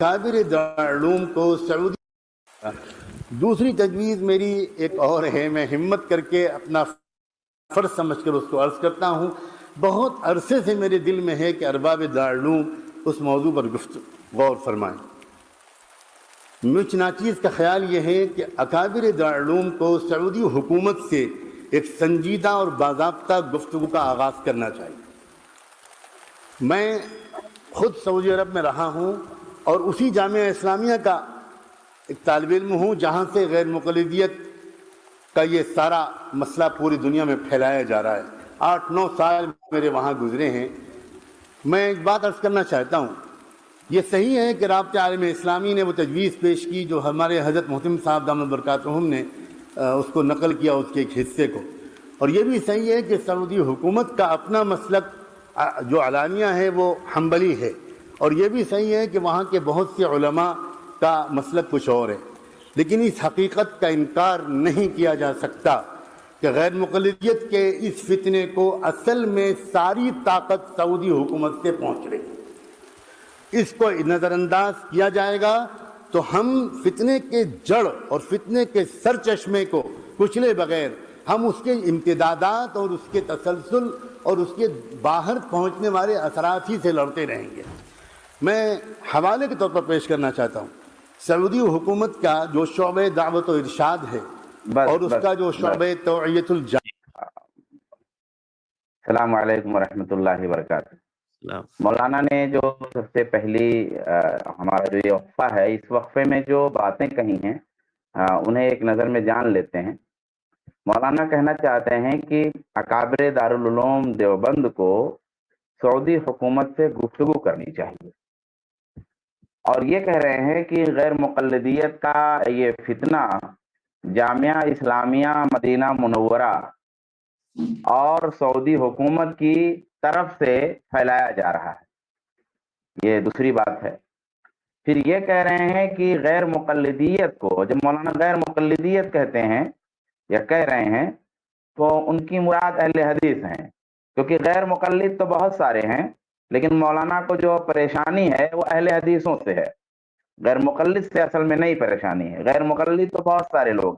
اکابر دارالعلوم کو سعودی دوسری تجویز میری ایک اور ہے، میں ہمت کر کے اپنا فرض سمجھ کر اس کو عرض کرتا ہوں. بہت عرصے سے میرے دل میں ہے کہ ارباب دارالعلوم اس موضوع پر غور فرمائیں. مجھ ناچیز کا خیال یہ ہے کہ اکابر دارالعلوم کو سعودی حکومت سے ایک سنجیدہ اور باضابطہ گفتگو کا آغاز کرنا چاہیے. میں خود سعودی عرب میں رہا ہوں اور اسی جامعہ اسلامیہ کا ایک طالب علم ہوں جہاں سے غیر مقلدیت کا یہ سارا مسئلہ پوری دنیا میں پھیلایا جا رہا ہے. 8-9 سال میرے وہاں گزرے ہیں. میں ایک بات عرض کرنا چاہتا ہوں، یہ صحیح ہے کہ رابطہ عالم اسلامی نے وہ تجویز پیش کی جو ہمارے حضرت محترم صاحب دامت برکاتہم نے اس کو نقل کیا، اس کے ایک حصے کو. اور یہ بھی صحیح ہے کہ سعودی حکومت کا اپنا مسلک جو علانیہ ہے وہ حنبلی ہے. اور یہ بھی صحیح ہے کہ وہاں کے بہت سے علماء کا مسلک کچھ اور ہے. لیکن اس حقیقت کا انکار نہیں کیا جا سکتا کہ غیر مقلدیت کے اس فتنے کو اصل میں ساری طاقت سعودی حکومت سے پہنچ رہی ہے. اس کو نظر انداز کیا جائے گا تو ہم فتنے کے جڑ اور فتنے کے سر چشمے کو کچلے بغیر ہم اس کے امتدادات اور اس کے تسلسل اور اس کے باہر پہنچنے والے اثرات ہی سے لڑتے رہیں گے. میں حوالے کے طور پر پیش کرنا چاہتا ہوں، سعودی حکومت کا جو شعبہ دعوت و ارشاد ہے اور اس کا جو شعبہ توعیت السلام علیکم ورحمۃ اللہ وبرکاتہ. مولانا نے جو سب سے پہلی ہمارا جو یہ وقفہ ہے، اس وقفے میں جو باتیں کہی ہیں انہیں ایک نظر میں جان لیتے ہیں. مولانا کہنا چاہتے ہیں کہ اکابر دارالعلوم دیوبند کو سعودی حکومت سے گفتگو کرنی چاہیے، اور یہ کہہ رہے ہیں کہ غیر مقلدیت کا یہ فتنہ جامعہ اسلامیہ مدینہ منورہ اور سعودی حکومت کی طرف سے پھیلایا جا رہا ہے. یہ دوسری بات ہے. پھر یہ کہہ رہے ہیں کہ غیر مقلدیت کو، جب مولانا غیر مقلدیت کہتے ہیں یا کہہ رہے ہیں تو ان کی مراد اہل حدیث ہیں، کیونکہ غیر مقلد تو بہت سارے ہیں، لیکن مولانا کو جو پریشانی ہے وہ اہل حدیثوں سے ہے. غیر مقلد سے اصل میں نہیں پریشانی ہے، غیر مقلد تو بہت سارے لوگ،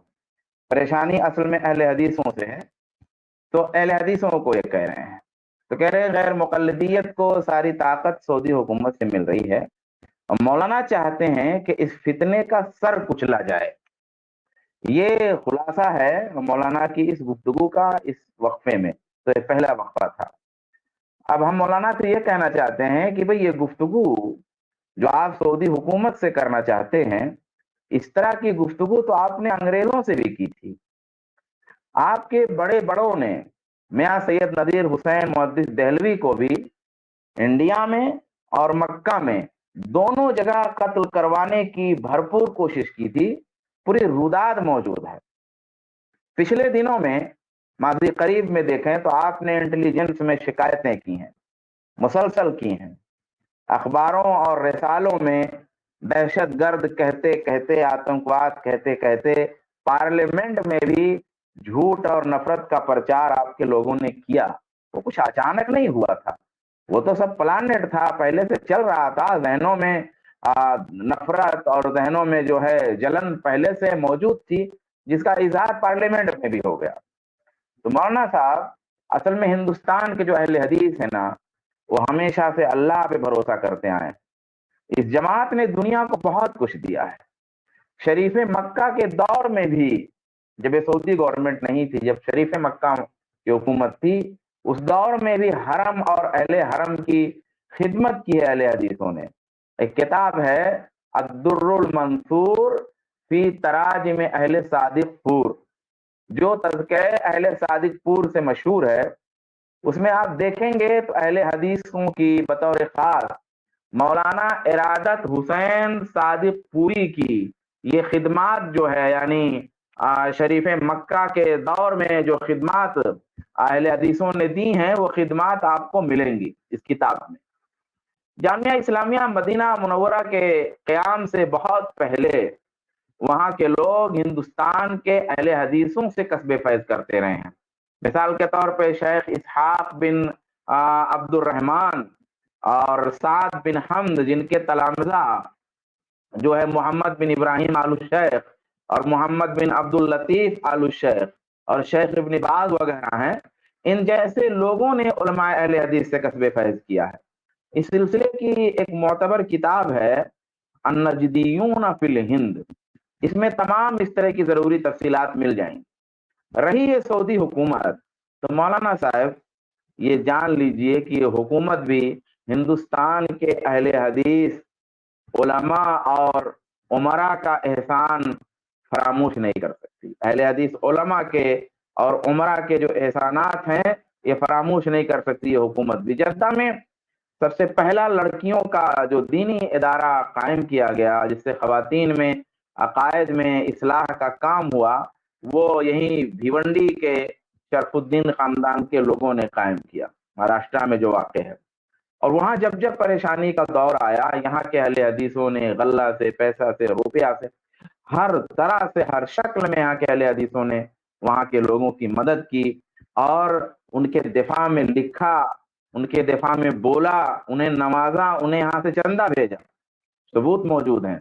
پریشانی اصل میں اہل حدیثوں سے ہے. تو اہل حدیثوں کو یہ کہہ رہے ہیں، تو کہہ رہے ہیں غیر مقلدیت کو ساری طاقت سعودی حکومت سے مل رہی ہے، اور مولانا چاہتے ہیں کہ اس فتنے کا سر کچلا جائے. یہ خلاصہ ہے مولانا کی اس گفتگو کا اس وقفے میں. تو یہ پہلا وقفہ تھا. اب ہم مولانا سے یہ کہنا چاہتے ہیں کہ بھئی یہ گفتگو جو آپ سعودی حکومت سے کرنا چاہتے ہیں، اس طرح کی گفتگو تو آپ نے انگریزوں سے بھی کی تھی. آپ کے بڑے بڑوں نے میاں سید نذیر حسین محدث دہلوی کو بھی انڈیا میں اور مکہ میں دونوں جگہ قتل کروانے کی بھرپور کوشش کی تھی. پوری روداد موجود ہے. پچھلے دنوں میں ماضی قریب میں دیکھیں تو آپ نے انٹیلیجنس میں شکایتیں کی ہیں، مسلسل کی ہیں. اخباروں اور رسالوں میں دہشت گرد کہتے کہتے، آتنکواد کہتے کہتے، پارلیمنٹ میں بھی جھوٹ اور نفرت کا پرچار آپ کے لوگوں نے کیا. وہ کچھ اچانک نہیں ہوا تھا، وہ تو سب پلانڈ تھا، پہلے سے چل رہا تھا. ذہنوں میں نفرت اور ذہنوں میں جو ہے جلن پہلے سے موجود تھی، جس کا اظہار پارلیمنٹ میں بھی ہو گیا. تو مولانا صاحب، اصل میں ہندوستان کے جو اہل حدیث ہیں نا، وہ ہمیشہ سے اللہ پہ بھروسہ کرتے آئے. اس جماعت نے دنیا کو بہت کچھ دیا ہے. شریف مکہ کے دور میں بھی، جب یہ سعودی گورنمنٹ نہیں تھی، جب شریف مکہ کی حکومت تھی، اس دور میں بھی حرم اور اہل حرم کی خدمت کی ہے اہل حدیثوں نے. ایک کتاب ہے الدر المنثور فی تراجم اہل صادق پور، جو تذکرہ اہل صادق پور سے مشہور ہے. اس میں آپ دیکھیں گے تو اہل حدیثوں کی بطور خاص مولانا ارادت حسین صادق پوری کی یہ خدمات جو ہے، یعنی شریف مکہ کے دور میں جو خدمات اہل حدیثوں نے دی ہیں، وہ خدمات آپ کو ملیں گی اس کتاب میں. جامعہ اسلامیہ مدینہ منورہ کے قیام سے بہت پہلے وہاں کے لوگ ہندوستان کے اہل حدیثوں سے کسب فیض کرتے رہے ہیں. مثال کے طور پہ شیخ اسحاق بن عبد الرحمن اور سعد بن حمد، جن کے تلامذہ جو ہے محمد بن ابراہیم آل الشیخ اور محمد بن عبد اللطیف آل الشیخ اور شیخ ابن باز وغیرہ ہیں، ان جیسے لوگوں نے علماء اہل حدیث سے کسب فیض کیا ہے۔ اس سلسلے کی ایک معتبر کتاب ہے النجدیون فی الہند، اس میں تمام اس طرح کی ضروری تفصیلات مل جائیں گی۔ رہی ہے سعودی حکومت، تو مولانا صاحب یہ جان لیجئے کہ یہ حکومت بھی ہندوستان کے اہل حدیث علماء اور عمرا کا احسان فراموش نہیں کر سکتی۔ اہل حدیث علماء کے اور عمرا کے جو احسانات ہیں یہ فراموش نہیں کر سکتی یہ حکومت بھی۔ جدہ میں سب سے پہلا لڑکیوں کا جو دینی ادارہ قائم کیا گیا، جس سے خواتین میں عقائد میں اصلاح کا کام ہوا، وہ یہیں بھیونڈی کے شرف الدین خاندان کے لوگوں نے قائم کیا، مہاراشٹرا میں جو واقع ہے۔ اور وہاں جب جب پریشانی کا دور آیا، یہاں کے اہل حدیثوں نے غلہ سے، پیسہ سے، روپیہ سے، ہر طرح سے، ہر شکل میں یہاں کے اہل حدیثوں نے وہاں کے لوگوں کی مدد کی اور ان کے دفاع میں لکھا، ان کے دفاع میں بولا، انہیں نوازا، انہیں یہاں سے چندہ بھیجا، ثبوت موجود ہیں۔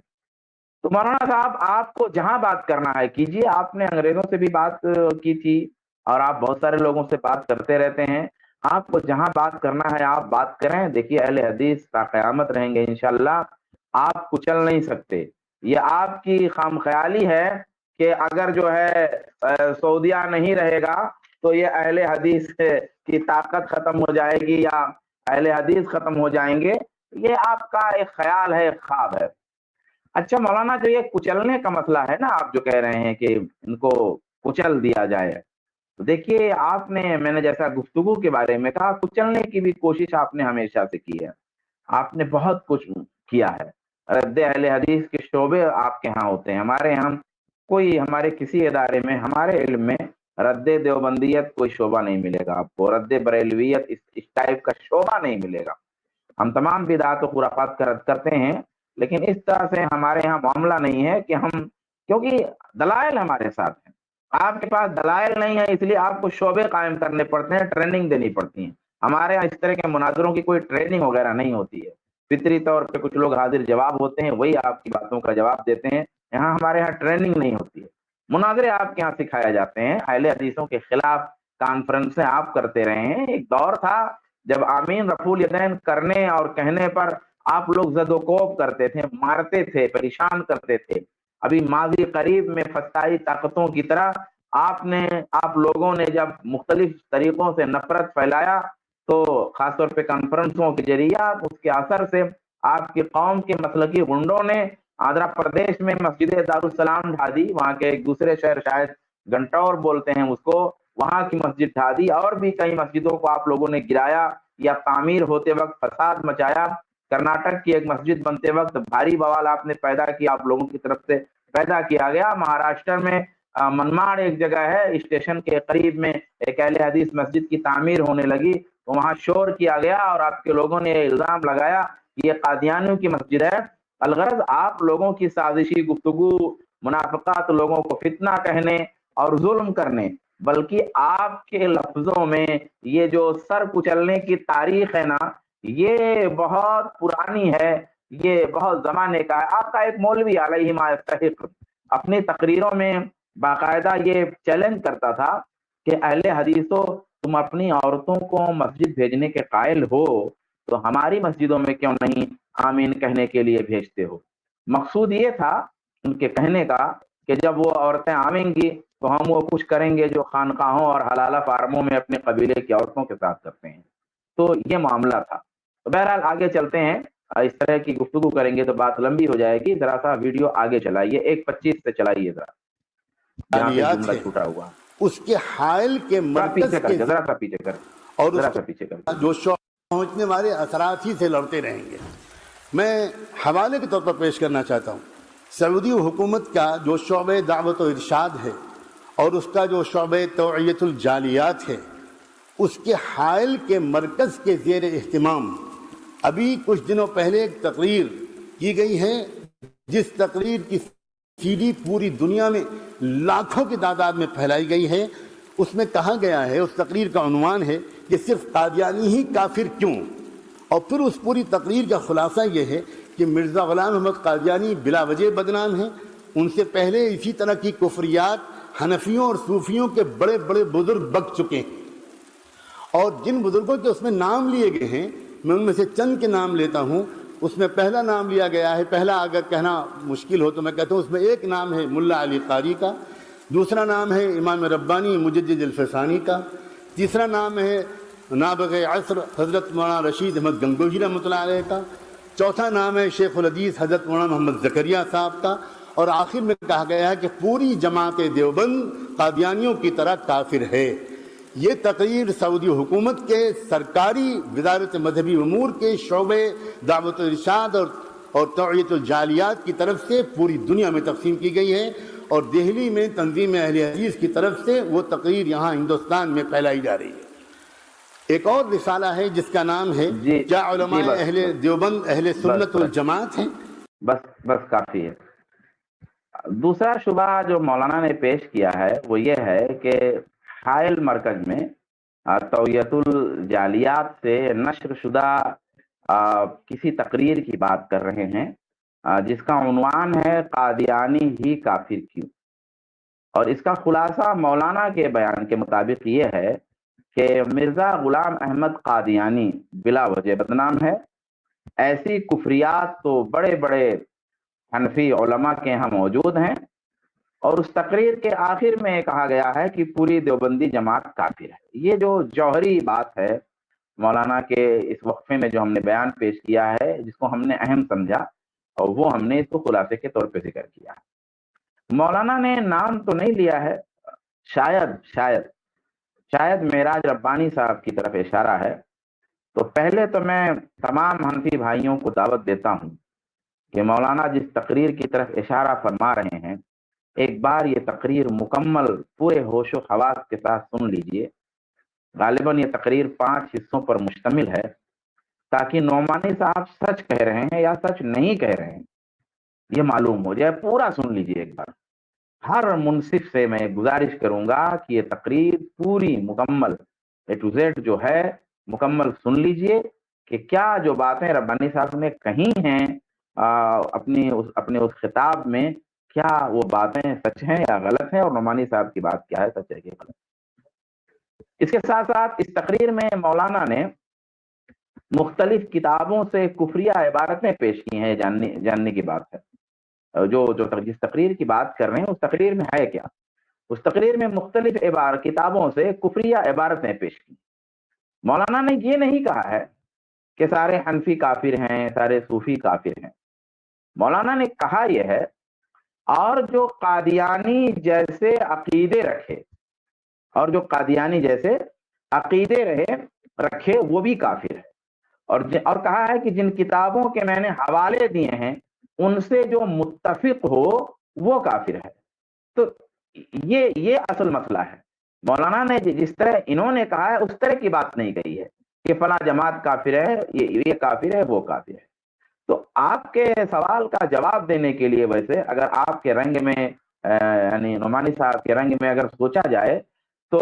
تو مولانا صاحب آپ کو جہاں بات کرنا ہے کیجیے، آپ نے انگریزوں سے بھی بات کی تھی اور آپ بہت سارے لوگوں سے بات کرتے رہتے ہیں، آپ کو جہاں بات کرنا ہے آپ بات کریں۔ دیکھیے اہل حدیث تا قیامت رہیں گے انشاءاللہ، آپ کچل نہیں سکتے۔ یہ آپ کی خام خیالی ہے کہ اگر جو ہے سعودیہ نہیں رہے گا تو یہ اہل حدیث کی طاقت ختم ہو جائے گی یا اہل حدیث ختم ہو جائیں گے، یہ آپ کا ایک خیال ہے، ایک خواب ہے۔ اچھا مولانا، جو یہ کچلنے کا مسئلہ ہے نا، آپ جو کہہ رہے ہیں کہ ان کو کچل دیا جائے، تو دیکھیے آپ نے، میں نے جیسا گفتگو کے بارے میں کہا، کچلنے کی بھی کوشش آپ نے ہمیشہ سے کی ہے، آپ نے بہت کچھ کیا ہے۔ رد اہل حدیث کے شعبے آپ کے ہاں ہوتے ہیں، ہمارے یہاں کوئی، ہمارے کسی ادارے میں، ہمارے علم میں رد دیوبندیت کوئی شعبہ نہیں ملے گا آپ کو، رد بریلویت اس ٹائپ کا شعبہ نہیں ملے گا۔ ہم تمام بدعات و خرافات کا رد کرتے ہیں، لیکن اس طرح سے ہمارے یہاں معاملہ نہیں ہے کہ ہم، کیونکہ دلائل ہمارے ساتھ ہیں، آپ کے پاس دلائل نہیں ہے، اس لیے آپ کو شعبے قائم کرنے پڑتے ہیں، ٹریننگ دینی پڑتی ہیں۔ ہمارے یہاں اس طرح کے مناظروں کی کوئی ٹریننگ وغیرہ نہیں ہوتی ہے، فطری طور پہ کچھ لوگ حاضر جواب ہوتے ہیں، وہی آپ کی باتوں کا جواب دیتے ہیں۔ یہاں ہمارے یہاں ٹریننگ نہیں ہوتی ہے، مناظرے آپ کے یہاں سکھائے جاتے ہیں، اہل حدیثوں کے خلاف کانفرنسیں آپ کرتے رہے ہیں۔ ایک دور تھا جب آمین رفع الیدین کرنے اور کہنے پر آپ لوگ زد و کوب کرتے تھے، مارتے تھے، پریشان کرتے تھے۔ ابھی ماضی قریب میں فتائی طاقتوں کی طرح آپ لوگوں نے جب مختلف طریقوں سے نفرت پھیلایا، تو خاص طور پہ کانفرنسوں کے ذریعہ اس کے اثر سے آپ کی قوم کے مسلکی گنڈوں نے آندھرا پردیش میں مسجد دارالسلام ڈھا دی، وہاں کے ایک دوسرے شہر شاید گھنٹور بولتے ہیں اس کو، وہاں کی مسجد ڈھا دی، اور بھی کئی مسجدوں کو آپ لوگوں نے گرایا یا تعمیر ہوتے وقت فساد مچایا۔ کرناٹک کی ایک مسجد بنتے وقت بھاری بوال آپ نے پیدا کیا، آپ لوگوں کی طرف سے پیدا کیا گیا۔ مہاراشٹر میں منماڑ ایک جگہ ہے، اسٹیشن کے قریب میں ایک اہل حدیث مسجد کی تعمیر ہونے لگی، تو وہاں شور کیا گیا اور آپ کے لوگوں نے الزام لگایا کہ یہ قادیانیوں کی مسجد ہے۔ الغرض آپ لوگوں کی سازشی گفتگو، منافقات، لوگوں کو فتنہ کہنے اور ظلم کرنے، بلکہ آپ کے لفظوں میں یہ جو سر کچلنے کی تاریخ ہے نا، یہ بہت پرانی ہے، یہ بہت زمانے کا ہے۔ آپ کا ایک مولوی علیہ ما یستحق اپنی تقریروں میں باقاعدہ یہ چیلنج کرتا تھا کہ اہل حدیثوں، تم اپنی عورتوں کو مسجد بھیجنے کے قائل ہو تو ہماری مسجدوں میں کیوں نہیں آمین کہنے کے لیے بھیجتے ہو؟ مقصود یہ تھا ان کے کہنے کا کہ جب وہ عورتیں آئیں گی تو ہم وہ کچھ کریں گے جو خانقاہوں اور حلالہ فارموں میں اپنے قبیلے کی عورتوں کے ساتھ کرتے ہیں۔ تو یہ معاملہ تھا۔ تو بہرحال آگے چلتے ہیں، اس طرح کی گفتگو کریں گے تو بات لمبی ہو جائے گی، ذرا سا ویڈیو آگے چلائیے، 1:25 سے چلائیے ذرا، جہاں پہ جملہ چھوٹا ہوا اس کے حائل کے مرکز کے ذرا سا پیچھے کر، اور ذرا سا پیچھے کر، جو پہنچنے والے اثرات ہی سے لڑتے رہیں گے۔ میں حوالے کے طور پر پیش کرنا چاہتا ہوں، سعودی حکومت کا جو شعبہ دعوت و ارشاد ہے اور اس کا جو شعبہ توعیت الجالیات ہے، اس کے حائل کے مرکز کے زیر اہتمام ابھی کچھ دنوں پہلے ایک تقریر کی گئی ہے، جس تقریر کی سی ڈی پوری دنیا میں لاکھوں کی تعداد میں پھیلائی گئی ہے۔ اس میں کہا گیا ہے، اس تقریر کا عنوان ہے کہ صرف قادیانی ہی کافر کیوں، اور پھر اس پوری تقریر کا خلاصہ یہ ہے کہ کہ مرزا غلام احمد قادیانی بلا وجہ بدنام ہیں. ان سے پہلے اسی طرح کی کفریات حنفیوں اور صوفیوں کے بڑے بڑے بزرگ بک چکے ہیں، اور جن بزرگوں کے اس میں نام لیے گئے ہیں میں ان میں سے چند کے نام لیتا ہوں. اس میں پہلا نام لیا گیا ہے، پہلا اگر کہنا مشکل ہو تو میں کہتا ہوں اس میں ایک نام ہے ملا علی قاری کا، دوسرا نام ہے امام ربانی مجدد الفسانی کا، تیسرا نام ہے نابغ عصر حضرت مولانا رشید احمد گنگوہی رحمۃ اللہ علیہ کا، چوتھا نام ہے شیخ الحدیث حضرت مولانا محمد زکریہ صاحب کا، اور آخر میں کہا گیا ہے کہ پوری جماعت دیوبند قادیانیوں کی طرح کافر ہے. یہ تقریر سعودی حکومت کے سرکاری وزارت مذہبی امور کے شعبے دعوت الارشاد اور توعیت الجالیات کی طرف سے پوری دنیا میں تقسیم کی گئی ہے، اور دہلی میں تنظیم اہل حدیث کی طرف سے وہ تقریر یہاں ہندوستان میں پھیلائی جا رہی ہے. ایک اور رسالہ ہے جس کا نام ہے کیا علماء اہل دیوبند اہل سنت والجماعت ہیں. بس کافی ہے. دوسرا شبہ جو مولانا نے پیش کیا ہے وہ یہ ہے کہ حائل مرکز میں توعیت الجالیات سے نشر شدہ کسی تقریر کی بات کر رہے ہیں جس کا عنوان ہے قادیانی ہی کافر کیوں، اور اس کا خلاصہ مولانا کے بیان کے مطابق یہ ہے کہ مرزا غلام احمد قادیانی بلا وجہ بدنام ہے. ایسی کفریات تو بڑے بڑے حنفی علماء کے یہاں موجود ہیں، اور اس تقریر کے آخر میں کہا گیا ہے کہ پوری دیوبندی جماعت کافر ہے. یہ جو جوہری بات ہے مولانا کے اس وقفے میں جو ہم نے بیان پیش کیا ہے، جس کو ہم نے اہم سمجھا، اور وہ ہم نے اس کو خلاصے کے طور پہ ذکر کیا. مولانا نے نام تو نہیں لیا ہے، شاید معراج ربانی صاحب کی طرف اشارہ ہے. تو پہلے تو میں تمام حنفی بھائیوں کو دعوت دیتا ہوں کہ مولانا جس تقریر کی طرف اشارہ فرما رہے ہیں ایک بار یہ تقریر مکمل پورے ہوش و حواس کے ساتھ سن لیجئے. غالباً یہ تقریر 5 حصوں پر مشتمل ہے تاکہ نعمانی صاحب سچ کہہ رہے ہیں یا سچ نہیں کہہ رہے ہیں یہ معلوم ہو جائے. پورا سن لیجئے ایک بار. ہر منصف سے میں گزارش کروں گا کہ یہ تقریر پوری مکمل اے ٹو زیڈ جو ہے مکمل سن لیجئے کہ کیا جو باتیں ربانی صاحب نے کہی ہیں اپنے اس خطاب میں، کیا وہ باتیں سچ ہیں یا غلط ہیں، اور نعمانی صاحب کی بات کیا ہے، سچ ہے کہ غلط. اس کے ساتھ ساتھ اس تقریر میں مولانا نے مختلف کتابوں سے کفریہ عبارتیں پیش کی ہیں. جاننے کی بات ہے جو جس تقریر کی بات کر رہے ہیں اس تقریر میں ہے کیا. اس تقریر میں مختلف کتابوں سے کفریہ عبارتیں پیش کی. مولانا نے یہ نہیں کہا ہے کہ سارے حنفی کافر ہیں، سارے صوفی کافر ہیں. مولانا نے کہا یہ ہے اور جو قادیانی جیسے عقیدے رکھے وہ بھی کافر ہے. اور کہا ہے کہ جن کتابوں کے میں نے حوالے دیے ہیں ان سے جو متفق ہو وہ کافر ہے. تو یہ اصل مسئلہ ہے. مولانا نے جس طرح انہوں نے کہا ہے اس طرح کی بات نہیں کہی ہے کہ فلاں جماعت کافر ہے، یہ کافر ہے، وہ کافر ہے. تو آپ کے سوال کا جواب دینے کے لیے ویسے اگر آپ کے رنگ میں یعنی نعمانی صاحب کے رنگ میں اگر سوچا جائے تو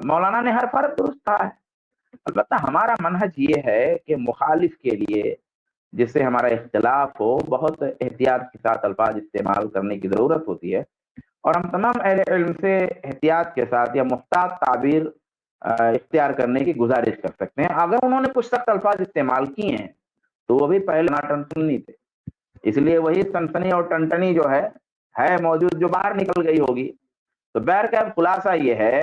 مولانا نے ہر فرق درست کہا ہے. البتہ ہمارا منہج یہ ہے کہ مخالف کے لیے جس سے ہمارا اختلاف ہو بہت احتیاط کے ساتھ الفاظ استعمال کرنے کی ضرورت ہوتی ہے، اور ہم تمام اہل علم سے احتیاط کے ساتھ یا محتاط تعبیر اختیار کرنے کی گزارش کر سکتے ہیں. اگر انہوں نے کچھ سخت الفاظ استعمال کیے ہیں تو وہ بھی پہلے نہ ٹنٹنی تھے، اس لیے وہی سنسنی اور ٹنٹنی جو ہے موجود جو باہر نکل گئی ہوگی. تو بہرکیف خلاصہ یہ ہے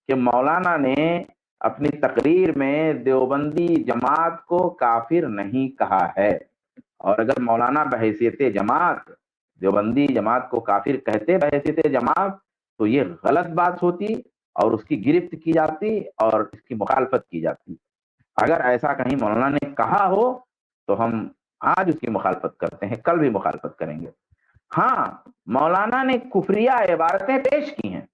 کہ مولانا نے اپنی تقریر میں دیوبندی جماعت کو کافر نہیں کہا ہے، اور اگر مولانا بحیثیت جماعت دیوبندی جماعت کو کافر کہتے بحیثیت جماعت تو یہ غلط بات ہوتی اور اس کی گرفت کی جاتی اور اس کی مخالفت کی جاتی. اگر ایسا کہیں مولانا نے کہا ہو تو ہم آج اس کی مخالفت کرتے ہیں، کل بھی مخالفت کریں گے. ہاں مولانا نے کفریہ عبارتیں پیش کی ہیں،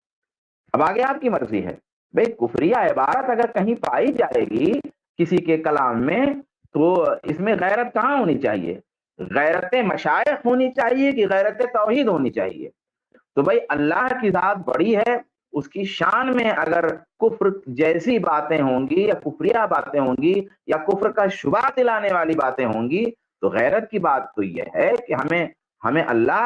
اب آگے آپ کی مرضی ہے. بھئی کفریہ عبارت اگر کہیں پائی جائے گی کسی کے کلام میں تو اس میں غیرت کہاں ہونی چاہیے؟ غیرت مشائخ ہونی چاہیے کہ غیرت توحید ہونی چاہیے؟ تو بھئی اللہ کی ذات بڑی ہے، اس کی شان میں اگر کفر جیسی باتیں ہوں گی یا کفریہ باتیں ہوں گی یا کفر کا شبہ دلانے والی باتیں ہوں گی تو غیرت کی بات تو یہ ہے کہ ہمیں اللہ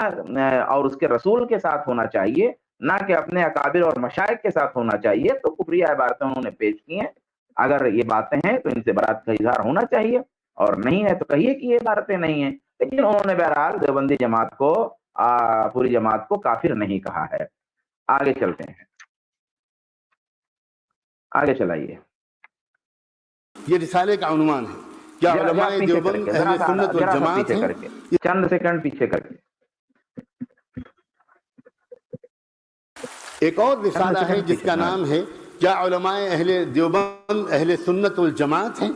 اور اس کے رسول کے ساتھ ہونا چاہیے، نہ کہ اپنے اکابر اور مشائخ کے ساتھ ہونا چاہیے. تو کفریہ عبارتیں انہوں نے پیش کی ہیں. اگر یہ باتیں ہیں تو ان سے برات کا اظہار ہونا چاہیے، اور نہیں ہے تو کہیے کہ یہ باتیں نہیں ہیں. لیکن انہوں نے بہرحال دیوبندی جماعت کو پوری جماعت کو کافر نہیں کہا ہے. آگے چلتے ہیں، آگے چلائیے. یہ رسالے کا عنوان ہے. کیا علماء دیوبند اہل سنت والجماعت ہیں؟ چند سیکنڈ پیچھے کر کے ایک اور رسالہ ہے جس کا نام ہے کیا علماء اہل دیوبند اہل سنت والجماعت ہیں؟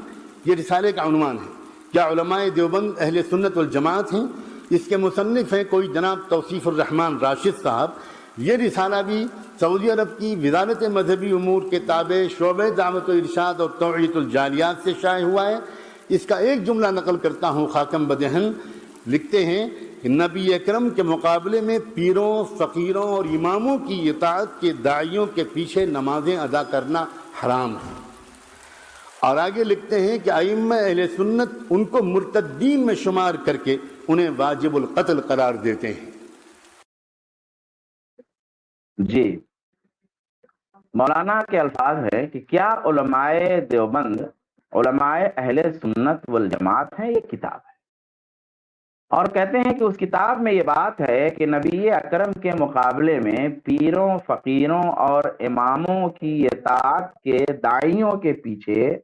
یہ رسالے کا عنوان ہے. کیا علماء دیوبند اہل سنت والجماعت ہیں؟ اس کے مصنف ہیں کوئی جناب توصیف الرحمن راشد صاحب. یہ رسالہ بھی سعودی عرب کی وزارت مذہبی امور کے تابع شعبہ دعوت و ارشاد اور توعیت الجالیات سے شائع ہوا ہے. اس کا ایک جملہ نقل کرتا ہوں خاکم بدہن. لکھتے ہیں کہ نبی اکرم کے مقابلے میں پیروں، فقیروں اور اماموں کی اطاعت کے داعیوں کے پیچھے نمازیں ادا کرنا حرام ہے. اور آگے لکھتے ہیں کہ ائمہ اہل سنت ان کو مرتدین میں شمار کر کے انہیں واجب القتل قرار دیتے ہیں. جی، مولانا کے الفاظ ہے کہ کیا علماء دیوبند علماء اہل سنت والجماعت ہیں؟ یہ کتاب ہے، اور کہتے ہیں کہ اس کتاب میں یہ بات ہے کہ نبی اکرم کے مقابلے میں پیروں، فقیروں اور اماموں کی اطاعت کے داعیوں کے پیچھے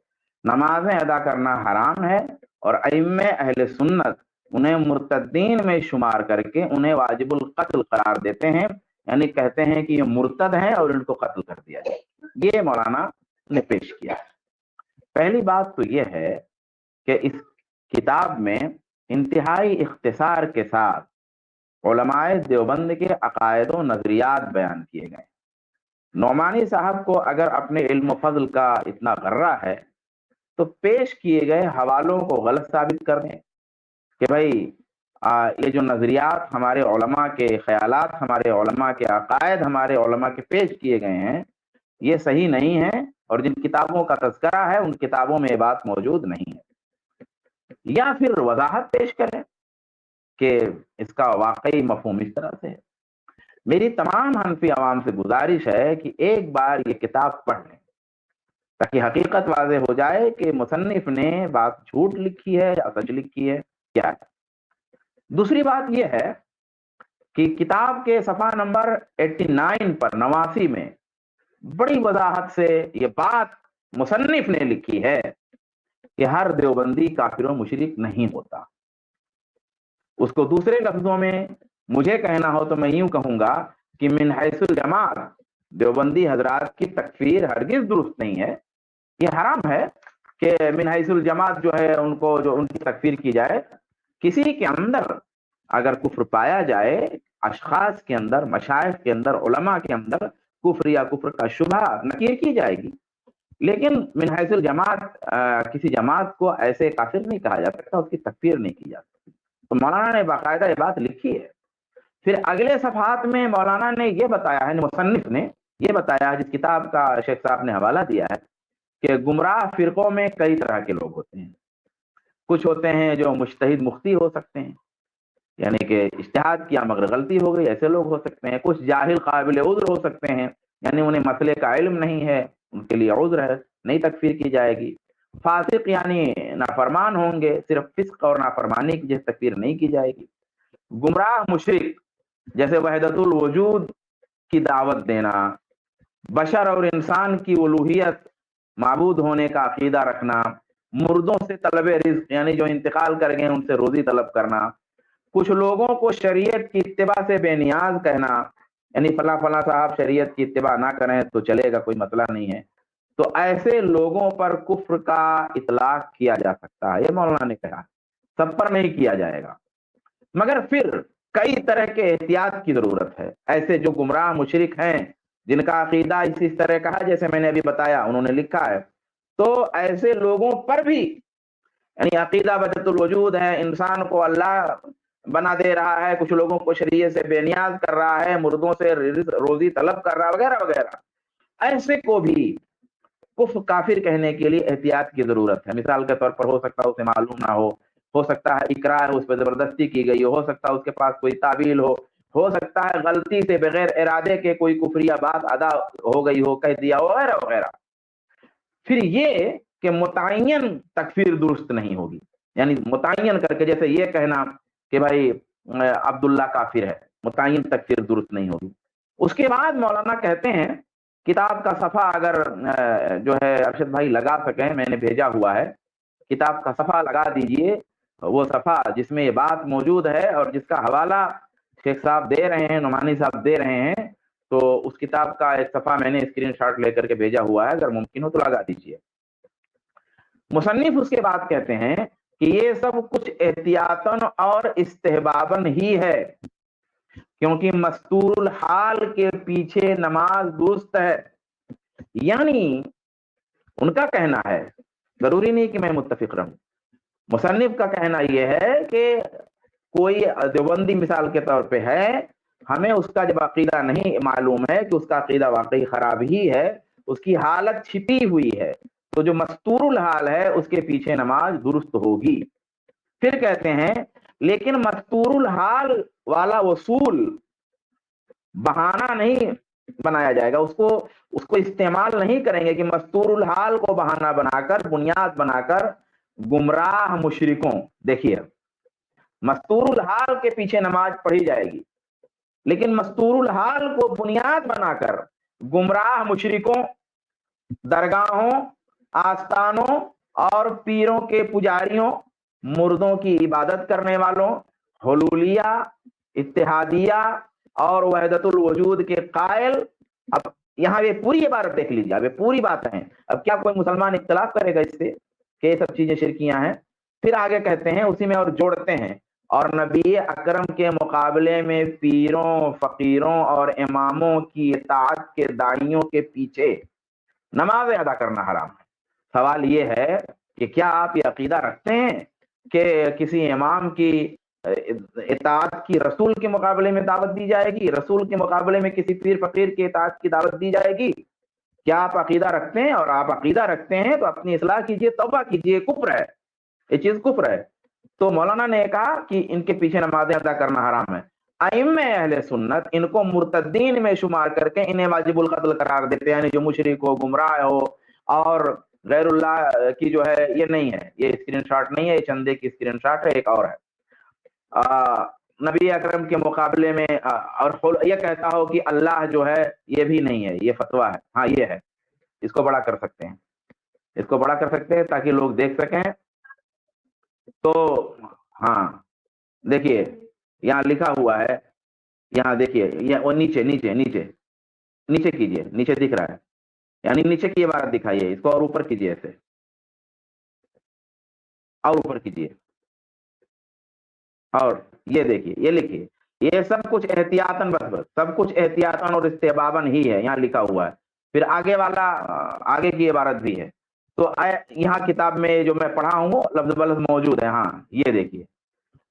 نمازیں ادا کرنا حرام ہے، اور ائمہ اہل سنت انہیں مرتدین میں شمار کر کے انہیں واجب القتل قرار دیتے ہیں. یعنی کہتے ہیں کہ یہ مرتد ہیں اور ان کو قتل کر دیا جائے. یہ مولانا نے پیش کیا ہے. پہلی بات تو یہ ہے کہ اس کتاب میں انتہائی اختصار کے ساتھ علماء دیوبند کے عقائد و نظریات بیان کیے گئے. نعمانی صاحب کو اگر اپنے علم و فضل کا اتنا غرہ ہے تو پیش کیے گئے حوالوں کو غلط ثابت کر دیں کہ بھائی یہ جو نظریات ہمارے علماء کے خیالات، ہمارے علماء کے عقائد ہمارے علماء کے پیش کیے گئے ہیں، یہ صحیح نہیں ہے، اور جن کتابوں کا تذکرہ ہے ان کتابوں میں یہ بات موجود نہیں ہے. یا پھر وضاحت پیش کریں کہ اس کا واقعی مفہوم اس طرح سے ہے. میری تمام حنفی عوام سے گزارش ہے کہ ایک بار یہ کتاب پڑھ لیں تاکہ حقیقت واضح ہو جائے کہ مصنف نے بات جھوٹ لکھی ہے یا سچ لکھی ہے، کیا ہے. دوسری بات یہ ہے کہ کتاب کے صفحہ نمبر 89 پر 89 میں بڑی وضاحت سے یہ بات مصنف نے لکھی ہے کہ ہر دیوبندی کافر و مشرک نہیں ہوتا. اس کو دوسرے لفظوں میں مجھے کہنا ہو تو میں یوں کہوں گا کہ من حیث الجماعت دیوبندی حضرات کی تکفیر ہرگز درست نہیں ہے. یہ حرام ہے کہ من حیث الجماعت جو ہے ان کو جو ان کی تکفیر کی جائے. کسی کے اندر اگر کفر پایا جائے، اشخاص کے اندر، مشائخ کے اندر، علماء کے اندر کفر یا کفر کا شبہ نکیر کی جائے گی، لیکن من حیث الجماعت کسی جماعت کو ایسے کافر نہیں کہا جا سکتا، اس کی تکفیر نہیں کی جا سکتی. تو مولانا نے باقاعدہ یہ بات لکھی ہے. پھر اگلے صفحات میں مولانا نے یہ بتایا ہے، مصنف نے یہ بتایا، جس کتاب کا شیخ صاحب نے حوالہ دیا ہے، کہ گمراہ فرقوں میں کئی طرح کے لوگ ہوتے ہیں. کچھ ہوتے ہیں جو مجتہد مختی ہو سکتے ہیں، یعنی کہ اجتہاد کیا مگر غلطی ہو گئی، ایسے لوگ ہو سکتے ہیں. کچھ جاہل قابل عذر ہو سکتے ہیں، یعنی انہیں مسئلے کا علم نہیں ہے، ان کے لیے عذر ہے، نہیں تکفیر کی جائے گی. فاسق یعنی نافرمان ہوں گے، صرف فسق اور نافرمانی کی جیسے تکفیر نہیں کی جائے گی. گمراہ مشرک جیسے وحدت الوجود کی دعوت دینا، بشر اور انسان کی الوہیت، معبود ہونے کا عقیدہ رکھنا، مردوں سے طلب رزق یعنی جو انتقال کر گئے ان سے روزی طلب کرنا، کچھ لوگوں کو شریعت کی اتباع سے بے نیاز کہنا، یعنی فلاں فلاں صاحب شریعت کی اتباع نہ کریں تو چلے گا، کوئی مسئلہ نہیں ہے. تو ایسے لوگوں پر کفر کا اطلاق کیا جا سکتا ہے. یہ مولانا نے کہا، سب پر نہیں کیا جائے گا، مگر پھر کئی طرح کے احتیاط کی ضرورت ہے. ایسے جو گمراہ مشرک ہیں جن کا عقیدہ اسی طرح کا ہے جیسے میں نے ابھی بتایا، انہوں نے لکھا ہے، تو ایسے لوگوں پر بھی یعنی عقیدہ وحدت الوجود ہے، انسان کو اللہ بنا دے رہا ہے، کچھ لوگوں کو شریعت سے بے نیاز کر رہا ہے، مردوں سے روزی طلب کر رہا ہے، وغیرہ وغیرہ، ایسے کو بھی کفر کافر کہنے کے لیے احتیاط کی ضرورت ہے. مثال کے طور پر ہو سکتا ہے اسے معلوم نہ ہو ہو سکتا ہے اقرار اس پہ زبردستی کی گئی ہو سکتا ہے اس کے پاس کوئی تعویل ہو سکتا ہے غلطی سے بغیر ارادے کے کوئی کفریہ بات ادا ہو گئی ہو، کہہ دیا وغیرہ وغیرہ. پھر یہ کہ متعین تکفیر درست نہیں ہوگی، یعنی متعین کر کے جیسے یہ کہنا کہ بھائی عبداللہ کافر ہے، متعین تکفیر درست نہیں ہوگی. اس کے بعد مولانا کہتے ہیں، کتاب کا صفحہ اگر جو ہے ارشد بھائی لگا سکیں، میں نے بھیجا ہوا ہے، کتاب کا صفحہ لگا دیجئے، وہ صفحہ جس میں یہ بات موجود ہے اور جس کا حوالہ شیخ صاحب دے رہے ہیں، نعمانی صاحب دے رہے ہیں، تو اس کتاب کا ایک صفحہ میں نے اسکرین شاٹ لے کر کے بھیجا ہوا ہے، اگر ممکن ہو تو لگا دیجئے. مصنف اس کے بعد کہتے ہیں کہ یہ سب کچھ احتیاطاً اور استحباباً ہی ہے، کیونکہ مستور الحال کے پیچھے نماز درست ہے. یعنی ان کا کہنا ہے، ضروری نہیں کہ میں متفق رہوں، مصنف کا کہنا یہ ہے کہ کوئی دیوبندی مثال کے طور پہ ہے، ہمیں اس کا جب عقیدہ نہیں معلوم ہے کہ اس کا عقیدہ واقعی خراب ہی ہے، اس کی حالت چھپی ہوئی ہے، تو جو مستور الحال ہے اس کے پیچھے نماز درست ہوگی. پھر کہتے ہیں لیکن مستور الحال والا وصول بہانہ نہیں بنایا جائے گا، اس کو استعمال نہیں کریں گے کہ مستور الحال کو بہانہ بنا کر، بنیاد بنا کر گمراہ مشرکوں. دیکھیے مستور الحال کے پیچھے نماز پڑھی جائے گی، لیکن مستور الحال کو بنیاد بنا کر گمراہ مشرکوں، درگاہوں، آستانوں اور پیروں کے پجاریوں، مردوں کی عبادت کرنے والوں، حلولیہ، اتحادیہ اور وحدت الوجود کے قائل. اب یہاں یہ پوری عبارت دیکھ لیجیے، اب یہ پوری بات ہے. اب کیا کوئی مسلمان اختلاف کرے گا اس سے کہ یہ سب چیزیں شرکیاں ہیں؟ پھر آگے کہتے ہیں اسی میں اور جوڑتے ہیں، اور نبی اکرم کے مقابلے میں پیروں، فقیروں اور اماموں کی اطاعت کے داعیوں کے پیچھے نماز ادا کرنا حرام ہے. سوال یہ ہے کہ کیا آپ یہ عقیدہ رکھتے ہیں کہ کسی امام کی اطاعت کی رسول کے مقابلے میں دعوت دی جائے گی، رسول کے مقابلے میں کسی پیر فقیر کی اطاعت کی دعوت دی جائے گی؟ کیا آپ عقیدہ رکھتے ہیں؟ اور آپ عقیدہ رکھتے ہیں تو اپنی اصلاح کیجئے، توبہ کیجئے، کفر ہے، یہ چیز کفر ہے. تو مولانا نے کہا کہ ان کے پیچھے نمازیں ادا کرنا حرام ہے. ائمہ اہل سنت ان کو مرتدین میں شمار کر کے انہیں واجب القتل قرار دیتے ہیں، یعنی جو مشرک ہو، گمراہ ہو اور غیر اللہ کی جو ہے، یہ نہیں ہے، یہ اسکرین شاٹ نہیں ہے، یہ چندے کی اسکرین شاٹ ہے، ایک اور ہے. نبی اکرم کے مقابلے میں اور یہ کہتا ہو کہ اللہ جو ہے، یہ بھی نہیں ہے، یہ فتویٰ ہے. ہاں یہ ہے، اس کو بڑا کر سکتے ہیں، اس کو بڑا کر سکتے ہیں تاکہ لوگ دیکھ سکیں. تو ہاں دیکھیے یہاں لکھا ہوا ہے، یہاں دیکھیے یہ وہ نیچے نیچے نیچے نیچے کیجئے، نیچے دکھ رہا ہے، یعنی نیچے کی عبارت دکھائیے، اس کو اور اوپر کیجئے، ایسے اور اوپر کیجئے، اور یہ دیکھیے یہ لکھیے، یہ سب کچھ احتیاطاً، بس سب کچھ احتیاطاً اور استحباباً ہی ہے، یہاں لکھا ہوا ہے. پھر آگے والا آگے کی عبارت بھی ہے. تو یہاں کتاب میں جو میں پڑھا ہوں لفظ بلفظ موجود ہے. ہاں یہ دیکھیے،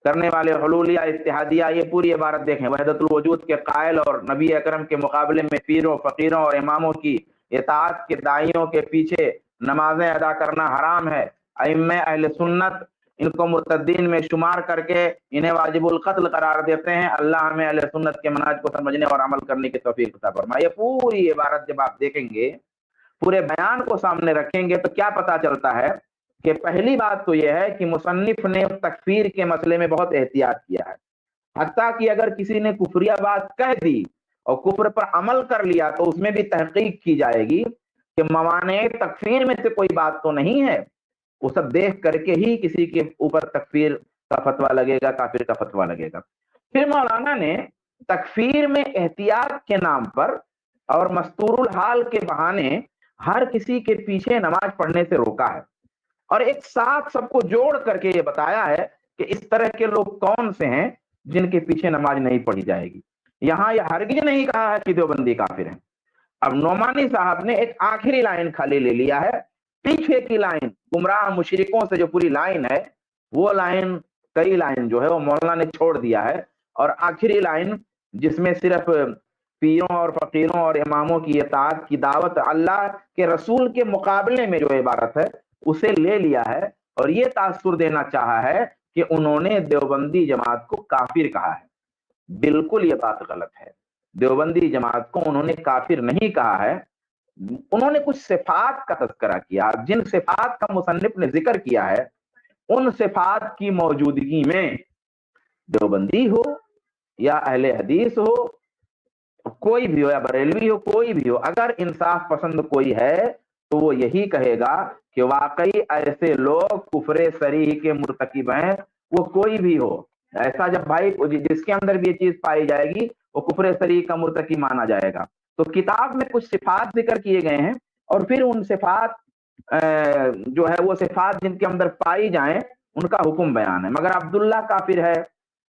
کرنے والے حلولیہ، اتحادیہ، یہ پوری عبارت دیکھیں، وحدت الوجود کے قائل اور نبی اکرم کے مقابلے میں پیروں، فقیروں اور اماموں کی اطاعت کے داعیوں کے پیچھے نمازیں ادا کرنا حرام ہے. ائمہ اہل سنت ان کو مرتدین میں شمار کر کے انہیں واجب القتل قرار دیتے ہیں. اللہ ہمیں اہل سنت کے منہج کو سمجھنے اور عمل کرنے کی توفیق عطا فرمائے. یہ پوری عبارت جب آپ دیکھیں گے، پورے بیان کو سامنے رکھیں گے، تو کیا پتا چلتا ہے کہ پہلی بات تو یہ ہے کہ مصنف نے تکفیر کے مسئلے میں بہت احتیاط کیا ہے. حتیٰ کہ اگر کسی نے کفریہ بات کہہ دی اور کفر پر عمل کر لیا تو اس میں بھی تحقیق کی جائے گی کہ موانع تکفیر میں سے کوئی بات تو نہیں ہے. وہ سب دیکھ کر کے ہی کسی کے اوپر تکفیر کا فتویٰ لگے گا، کافر کا فتویٰ لگے گا. پھر مولانا نے تکفیر میں احتیاط کے نام پر اور مستور الحال کے بہانے ہر کسی کے پیچھے نماز پڑھنے سے روکا ہے، اور ایک ساتھ سب کو جوڑ کر کے یہ بتایا ہے کہ اس طرح کے لوگ کون سے ہیں جن کے پیچھے نماز نہیں پڑھی جائے گی. یہاں یہ ہرگز نہیں کہا ہے کہ دیوبندی کافر ہیں. اب نعمانی صاحب نے ایک آخری لائن خالی لے لیا ہے، پیچھے کی لائن گمراہ مشرکوں سے جو پوری لائن ہے، وہ لائن کئی لائن جو ہے وہ مولانا نے چھوڑ دیا ہے، اور آخری لائن جس میں صرف پیروں اور فقیروں اور اماموں کی اطاعت کی دعوت اللہ کے رسول کے مقابلے میں جو عبارت ہے اسے لے لیا ہے، اور یہ تاثر دینا چاہا ہے کہ انہوں نے دیوبندی جماعت کو کافر کہا ہے. بالکل یہ بات غلط ہے. دیوبندی جماعت کو انہوں نے کافر نہیں کہا ہے. انہوں نے کچھ صفات کا تذکرہ کیا. جن صفات کا مصنف نے ذکر کیا ہے ان صفات کی موجودگی میں دیوبندی ہو یا اہل حدیث ہو، کوئی بھی ہو، یا بریلوی ہو، کوئی بھی ہو، اگر انصاف پسند کوئی ہے تو وہ یہی کہے گا کہ واقعی ایسے لوگ کفر صریح کے مرتکب ہیں. وہ کوئی بھی ہو ایسا، جب بھائی جس کے اندر بھی یہ چیز پائی جائے گی وہ کفر صریح کا مرتکب مانا جائے گا. تو کتاب میں کچھ صفات ذکر کیے گئے ہیں اور پھر ان صفات جو ہے وہ صفات جن کے اندر پائی جائیں ان کا حکم بیان ہے. مگر عبداللہ کافر ہے،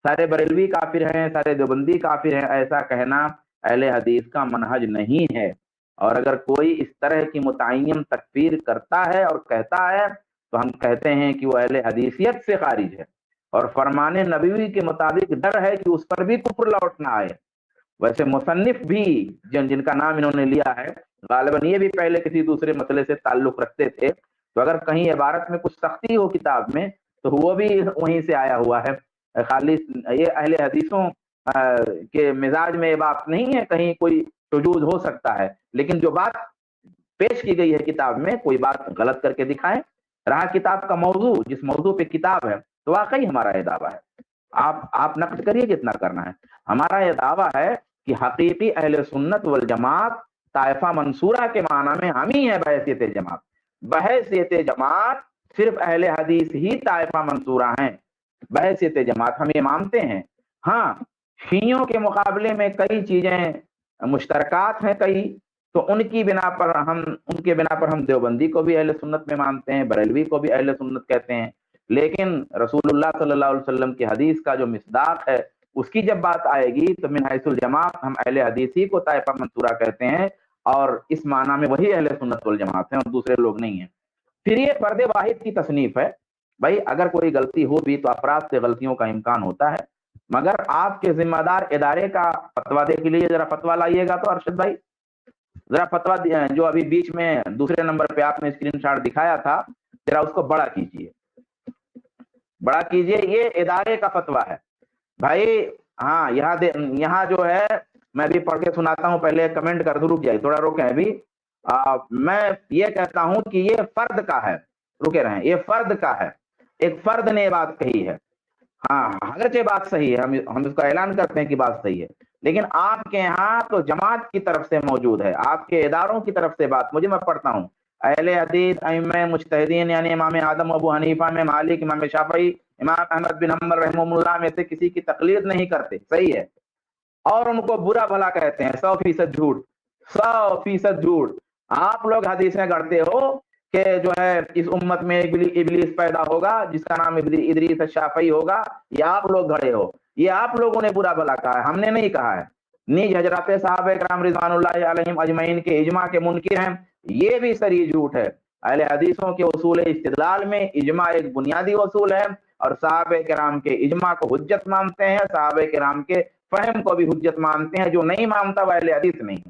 سارے بریلوی کافر ہیں، سارے دیوبندی کافر ہیں، ایسا کہنا اہل حدیث کا منہج نہیں ہے. اور اگر کوئی اس طرح کی متعین تکفیر کرتا ہے اور کہتا ہے تو ہم کہتے ہیں کہ وہ اہل حدیثیت سے خارج ہے اور فرمان نبوی کے مطابق ڈر ہے کہ اس پر بھی کفر لوٹ نہ آئے. ویسے مصنف بھی جن کا نام انہوں نے لیا ہے غالباً یہ بھی پہلے کسی دوسرے مسئلے سے تعلق رکھتے تھے، تو اگر کہیں عبارت میں کچھ سختی ہو کتاب میں تو وہ بھی وہیں سے آیا ہوا ہے. خالی یہ اہل حدیثوں کے مزاج میں یہ بات نہیں ہے، کہیں کوئی شذوذ ہو سکتا ہے، لیکن جو بات پیش کی گئی ہے کتاب میں کوئی بات غلط کر کے دکھائیں. رہا کتاب کا موضوع، جس موضوع پہ کتاب ہے تو واقعی ہمارا یہ دعویٰ ہے، آپ نقد کریے جتنا کرنا ہے. ہمارا یہ دعویٰ ہے کہ حقیقی اہل سنت والجماعت طائفہ منصورہ کے معنی میں ہم ہی ہیں بحیثیت جماعت. بحیثیت جماعت صرف اہل حدیث ہی طائفہ منصورہ ہیں. بحیثیت جماعت ہم یہ مانتے ہیں. ہاں شیعوں کے مقابلے میں کئی چیزیں مشترکات ہیں کئی، تو ان کے بنا پر ہم دیوبندی کو بھی اہل سنت میں مانتے ہیں، بریلوی کو بھی اہل سنت کہتے ہیں. لیکن رسول اللہ صلی اللہ علیہ وسلم کی حدیث کا جو مصداق ہے اس کی جب بات آئے گی تو من حیث الجماعت ہم اہل حدیث ہی کو طائفہ منصورہ کہتے ہیں، اور اس معنی میں وہی اہل سنت والجماعت ہیں اور دوسرے لوگ نہیں ہیں. پھر یہ فرد واحد کی تصنیف ہے. بھائی اگر کوئی غلطی ہو بھی تو افراد سے غلطیوں کا امکان ہوتا ہے، مگر آپ کے ذمہ دار ادارے کا فتویٰ دے کے لیے ذرا فتویٰ لائیے گا. تو ارشد بھائی ذرا فتویٰ جو ابھی بیچ میں دوسرے نمبر پہ آپ نے اسکرین شاٹ دکھایا تھا ذرا اس کو بڑا کیجیے، بڑا کیجیے. یہ ادارے کا فتویٰ ہے بھائی. ہاں یہاں جو ہے میں بھی پڑھ کے سناتا ہوں، پہلے کمنٹ کر دوں، رک جائے تھوڑا روکیں ابھی. میں یہ کہتا ہوں کہ یہ فرد کا ہے، رکے رہیں، یہ فرد کا ہے، ایک فرد نے بات کہی ہے. ہاں اگرچہ بات صحیح ہے، ہم اس کا اعلان کرتے ہیں کہ بات صحیح ہے، لیکن آپ کے یہاں تو جماعت کی طرف سے موجود ہے، آپ کے اداروں کی طرف سے بات. میں پڑھتا ہوں، اہل حدیث ائمہ مجتہدین یعنی امام اعظم ابو حنیفہ، امام مالک، امام شافعی، امام احمد بن حنبل رحمہ اللہ میں سے کسی کی تقلید نہیں کرتے. صحیح ہے، اور ان کو برا بھلا کہتے ہیں. 100% جھوٹ، 100% جھوٹ. آپ لوگ حدیثیں گڑھتے ہو کہ جو ہے اس امت میں ابلیس پیدا ہوگا جس کا نام ادریس الشافعی ہوگا، یہ آپ لوگ گھڑے ہو، یہ آپ لوگوں نے برا بھلا کہا ہے، ہم نے نہیں کہا ہے. نیز حضرات صحابہ کرام رضوان اللہ علیہم اجمعین کے اجماع کے منکر ہیں، یہ بھی صریح جھوٹ ہے. اہل حدیثوں کے اصول استدلال میں اجماع ایک بنیادی اصول ہے، اور صحابہ کرام کے اجماع کو حجت مانتے ہیں، صحابہ کرام کے فہم کو بھی حجت مانتے ہیں. جو نہیں مانتا وہ اہل حدیث نہیں.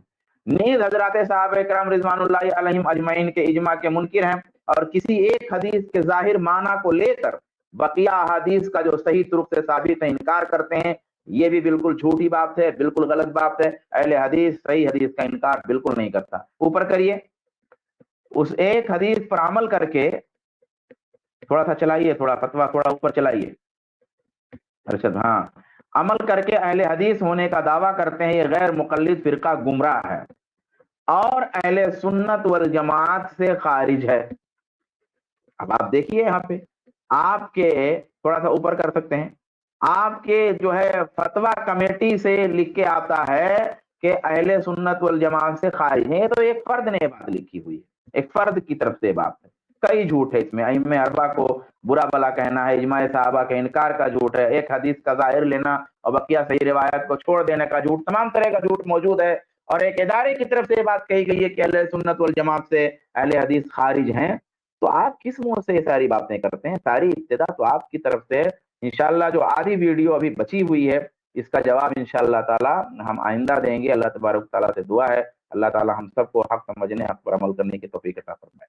نیز حضرات صحابہ کرام رضوان اللہ علیہم اجمعین کے اجماع کے منکر ہیں، اور کسی ایک حدیث کے ظاہر معنی کو لے کر بقیہ حدیث کا جو صحیح طرق سے ثابت ہے انکار کرتے ہیں. یہ بھی بالکل جھوٹی بات ہے، بالکل غلط بات ہے. اہل حدیث صحیح حدیث کا انکار بالکل نہیں کرتا. اوپر کریے، اس ایک حدیث پر عمل کر کے تھوڑا سا چلائیے، تھوڑا فتویٰ تھوڑا اوپر چلائیے ارشد. ہاں، عمل کر کے اہل حدیث ہونے کا دعویٰ کرتے ہیں، یہ غیر مقلد فرقہ گمراہ ہے اور اہل سنت والجماعت سے خارج ہے. اب آپ دیکھیے یہاں پہ آپ کے تھوڑا سا اوپر کر سکتے ہیں، آپ کے جو ہے فتویٰ کمیٹی سے لکھ کے آتا ہے کہ اہل سنت والجماعت سے خارج ہے. یہ تو ایک فرد نے بات لکھی ہوئی ہے، ایک فرد کی طرف سے بات ہے. کئی جھوٹ ہے اس میں. ائمہ اربعہ کو برا بلا کہنا ہے، اجماع صحابہ کے انکار کا جھوٹ ہے، ایک حدیث کا ظاہر لینا اور بقیہ صحیح روایت کو چھوڑ دینے کا جھوٹ، تمام طرح کا جھوٹ موجود ہے. اور ایک ادارے کی طرف سے بات کہی گئی ہے کہ اہل سنت والجماعت سے اہل حدیث خارج ہیں. تو آپ کس منہ سے یہ ساری باتیں کرتے ہیں؟ ساری ابتدا تو آپ کی طرف سے. انشاءاللہ جو آدھی ویڈیو ابھی بچی ہوئی ہے اس کا جواب انشاءاللہ تعالی ہم آئندہ دیں گے. اللہ تبارک تعالیٰ سے دعا ہے اللہ تعالی ہم سب کو حق سمجھنے، حق پر عمل کرنے کی توفیق عطا فرمائے.